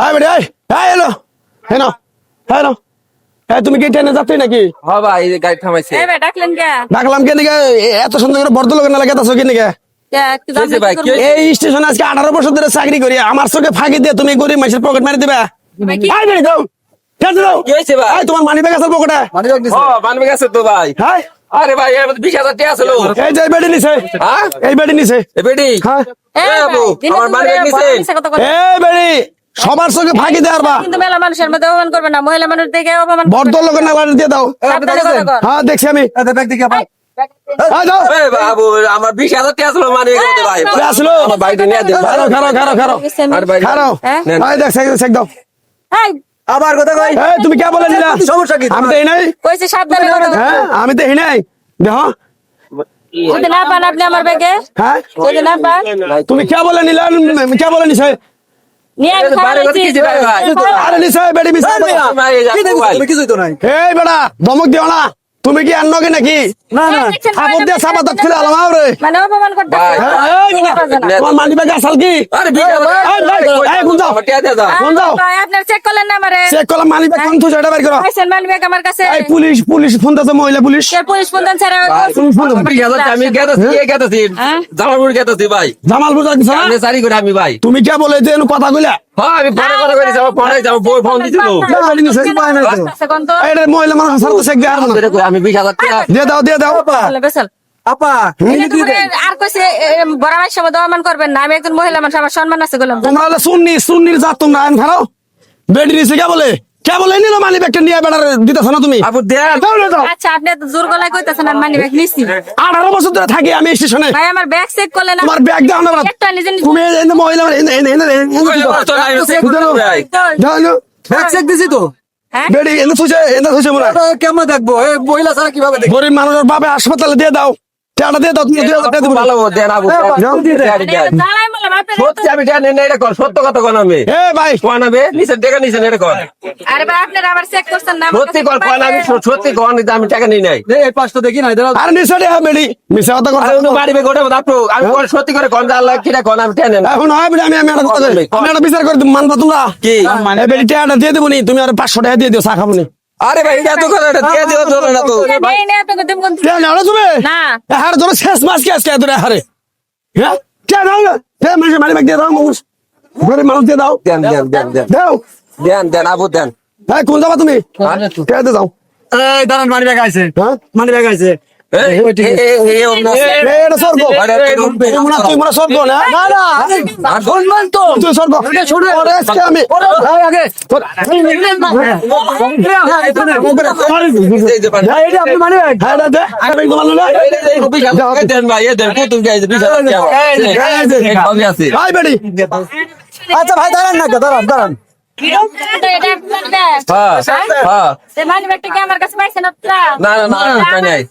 আয় বেড়ে আয় আয় এলো হেনো হেনো হ্যাঁ তুমি কি ট্রেনে যাচ্ছ নাকি? হ্যাঁ ভাই গাড়ি থামাইছে। ডাকলেন কে? ডাকলাম কে নিকে এত সুন্দর করে বর্দ লোকের না লাগাতেছো কি নিকে? ভাই এই স্টেশনে আজকে 18 বছর ধরে চাকরি করি আমার চোখে ফাঁকি দিয়ে তুমি গরিব মানুষের পকেট মারি দিবা? আয় বেড়ে যাও কি হয়েছে ভাই? তোমার মানি ব্যাগ আছে পকেটে? মানবে গেছে তো ভাই। হ্যাঁ আরে ভাই 20,000 টাকা ছিল। এই যে বেডি নিছে হ্যাঁ এই বেডি নিছে এ বেটি হ্যাঁ বাবু আমার মানবে নিছেন। এই বেডি সবার চোখে ফাঁকি দেওয়ার বা কিন্তু মেলা মানুষের মধ্যে অপমান করবে না, মহিলা মানুষ দেখে অপমান বর্দ লোকের না দিয়ে দাও। হ্যাঁ দেখছি আমি যাও এ বাবু আমার 20,000 টাকা ছিল মানবে গেছে ভাই। আসলো আমার বাইরে নিয়ে দেন। খারো খারো খারো খারো আর ভাই খারো আয় দেখ চেক দাও আবার কথা কই এই তুমি কে বলে দিলা? সমস্যা কি আমি তো এই নাই কইছে সাবধানে কথা বলো। হ্যাঁ আমি তো এই নাই দেখো যদি না পান আপনি আমার ব্যাগে, হ্যাঁ যদি না পান তুমি কে বলে নিলা? কে বলে নিছে? নিয়ে আমি বাইরে কথা কি ভাই ভাই? আরে নিছে বেডি মিছে ভাই কি দেখো তুমি কিছুই তো নাই এই বেটা ধমক দিও না তুমি কি আর নগে নাকি? না না আপদ দিয়ে সাবা দাঁত খুলে আলাম আরে মানে অপমান করতেছে। তোমার মানি ব্যাগ আসল কি? আরে 20,000 এই গুন যাও আমার টাকা দিয়ে দাও। কোন যাও? আপনার চেক করলেন না আমারে? চেক করলাম মানি ব্যাগ কোন তুই এটা বের করো। পাইছেন মানি ব্যাগ আমার কাছে? এই পুলিশ পুলিশ ফোন দাও মহিলা পুলিশ কে পুলিশ ফোন দেন স্যার? পুলিশ ফোন দাও 20,000 আমি গেতাছি হ্যাঁ? জামালপুর গেতাছি ভাই। জামাল বুঝা দিছ না? আমি চারি করে আমি ভাই। তুমি কে বলে যে কথা কইলা? হ্যাঁ আমি ফোনে কথা কইছি আমার ফোনে যাব বই ফোন দিছিল। কোন তো এটা মহিলা মানুষ সাথে চেক দেওয়ার না আমি 20,000 টাকা দিয়ে দাও বলে বেসাল আপা আর কইছে বড় ভাইয়ের মধ্যে অপমান করবেন না, আমি একজন মহিলা মানুষ, আমার সম্মান আছে বললাম। তোমরা হলে সুন্নির জাত তোমরা আইন খারাও বেডি নিছে কে বলে নিল মানি ব্যাগটা নিয়ে বেড়ার দিতেছ না তুমি? আবু দেন দাও না দাও আচ্ছা আপনি এত জোর গলায় কইতাছেন আর মানি ব্যাগ নিছি? 18 বছর ধরে থাকি আমি স্টেশনে ভাই আমার ব্যাগ চেক করলেন না? তোমার ব্যাগ দাও না বাবা। একটা নিজে নিজে তুমি এই মহিলা ব্যাগ চেক দিছি তো হ্যাঁ? বেডি এনে থুইছে মনে হয়। কেমন দেখবো এই মহিলা ছাড়া কিভাবে দেখবো গরিব মানুষের বাবা হাসপাতালে দিয়ে দাও টাকা দিয়ে দাও তুমি 2000 টাকা ভালো দেন আবু জ্বালাই বললাম আপনার সত্যি আমি টাকা নেই এটা কর সত্য কথা কোন আমি এ ভাই কোন আমি নিচের টাকা নিচেন এটা কর আরে ভাই আপনারা আবার চেক করছেন না? সত্যি কর কোন আমি সত্যি কোন আমি টাকা নেই নাই এই পাঁচটা দেখি না দাঁড়াও আর নিছে রে বেডি মিছা কথা কথা আমি বাড়ি বে গোটা আপু আমি কোন সত্যি করে কোন আল্লাহ কিরা কোন আমি টাকা নেই না এখন হয় বেডি আমি একটা কথা কই আমি একটা বিচার করে মানবা তোমরা কি মানে বেডি টাকাটা দিয়ে দেবো নি তুমি আর 500 টাকা দিয়ে দিও চা খাবো নি আরে ভাই এটা তো কথা এটা দিয়ে দিও ধরে না তো নেই নেই আপনাকে দেব কোন? কে নাও তুমি না হার ধরে শেষ মাস কি আজকে ধরে হারে হ্যাঁ কে নাও না কে মানি ব্যাগ দিয়ে দাও মানুষ গরিব মানুষ দিয়ে দাও দেন দেন দেন দেন দাও দেন দেন আবু দেন হ্যাঁ কোন যাবা তুমি কে দিয়ে দাও এই দাঁড়ান মানি ব্যাগ আইছে হ্যাঁ মানি ব্যাগ আইছে এটা সর্ব তুই মনে সর্ব না না না শুনবেন তো তুই সর্ব ওরে আজকে আমি এই আগে এইটা আপনি মানি ব্যাগ হ্যাঁ দে আমি তোমার না দেন ভাই দেন কত গাইছে ভাই বেডি আচ্ছা ভাই দাঁড়ান না দাঁড়ান এটা মানি ব্যাগ হ্যাঁ সে মানি ব্যাগটা কি আমার কাছে পাইছেন আপনারা? না না না নাই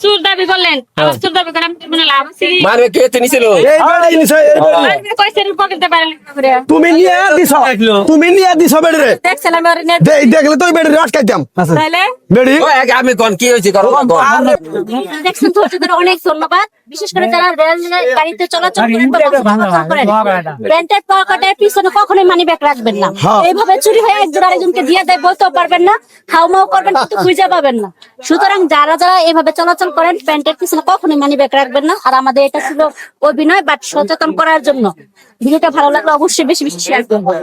চুর দাবি করলেন, আমার চুর দাবি করে আমি কোনো লাভ আছে? মারবে কে নিছিল এই বেডি নিছে এই বেডি কইছেন পকেটে পারেন করে তুমি নিয়ে দিছ বেডি রে দেখছেন আমি ওর নেট দেখলে তো বেডি আটকাইতাম তাইলে বেডি ও আমি কোন কি হইছে করো দেখছেন তো ওদের অনেক ধন্যবাদ, বিশেষ করে যারা রেল গাড়িতে চলাচল করেন বা বাসে করেন, প্যান্টের পকেটের পিছনে কখনোই মানি ব্যাগ রাখবেন না। এইভাবে চুরি হয়ে একজন আরেকজনকে দিয়ে দেয়, বলতেও পারবেন না, হাউমাউ করবেন কিন্তু খুঁজে পাবেন না। সুতরাং যারা যারা এভাবে চলাচল করেন প্যান্টের পিছনে কখনোই মানি ব্যাগ রাখবেন না। আর আমাদের এটা ছিল অভিনয় বাট সচেতন করার জন্য। ভিডিওটা ভালো লাগলে অবশ্যই বেশি বেশি শেয়ার করবেন।